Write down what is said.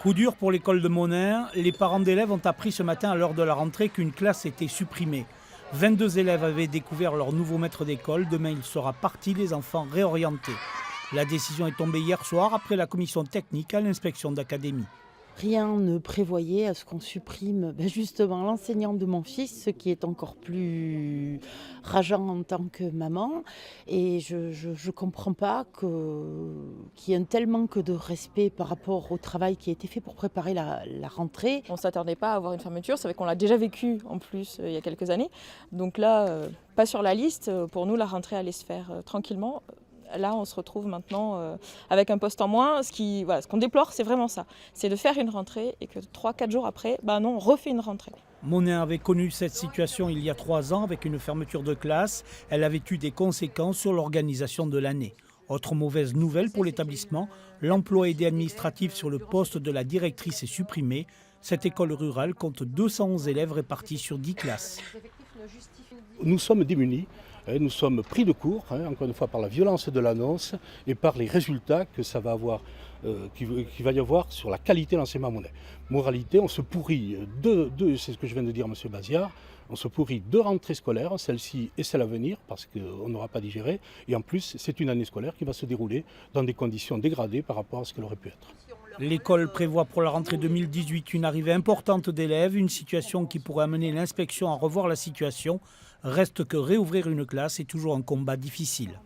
Coup dur pour l'école de Monin. Les parents d'élèves ont appris ce matin à l'heure de la rentrée qu'une classe était supprimée. 22 élèves avaient découvert leur nouveau maître d'école. Demain, il sera parti, les enfants réorientés. La décision est tombée hier soir après la commission technique à l'inspection d'académie. Rien ne prévoyait à ce qu'on supprime justement l'enseignant de mon fils, ce qui est encore plus rageant en tant que maman. Et je ne comprends pas qu'il y ait un tel manque de respect par rapport au travail qui a été fait pour préparer la rentrée. On ne s'attendait pas à avoir une fermeture, c'est vrai qu'on l'a déjà vécu en plus il y a quelques années. Donc là, pas sur la liste, pour nous la rentrée allait se faire tranquillement. Là, on se retrouve maintenant avec un poste en moins. Ce qu'on déplore, c'est vraiment ça. C'est de faire une rentrée et que 3-4 jours après, non, on refait une rentrée. Monin avait connu cette situation il y a 3 ans avec une fermeture de classe. Elle avait eu des conséquences sur l'organisation de l'année. Autre mauvaise nouvelle pour l'établissement, l'emploi aidé administratif sur le poste de la directrice est supprimé. Cette école rurale compte 211 élèves répartis sur 10 classes. Nous sommes démunis, nous sommes pris de court, encore une fois par la violence de l'annonce et par les résultats que ça va avoir, qu'il va y avoir sur la qualité de l'enseignement Monin. Moralité, on se pourrit c'est ce que je viens de dire à M. Baziard, on se pourrit 2 rentrées scolaires, celle-ci et celle à venir, parce qu'on n'aura pas digéré. Et en plus, c'est une année scolaire qui va se dérouler dans des conditions dégradées par rapport à ce qu'elle aurait pu être. L'école prévoit pour la rentrée 2018 une arrivée importante d'élèves, une situation qui pourrait amener l'inspection à revoir la situation. Reste que réouvrir une classe est toujours un combat difficile.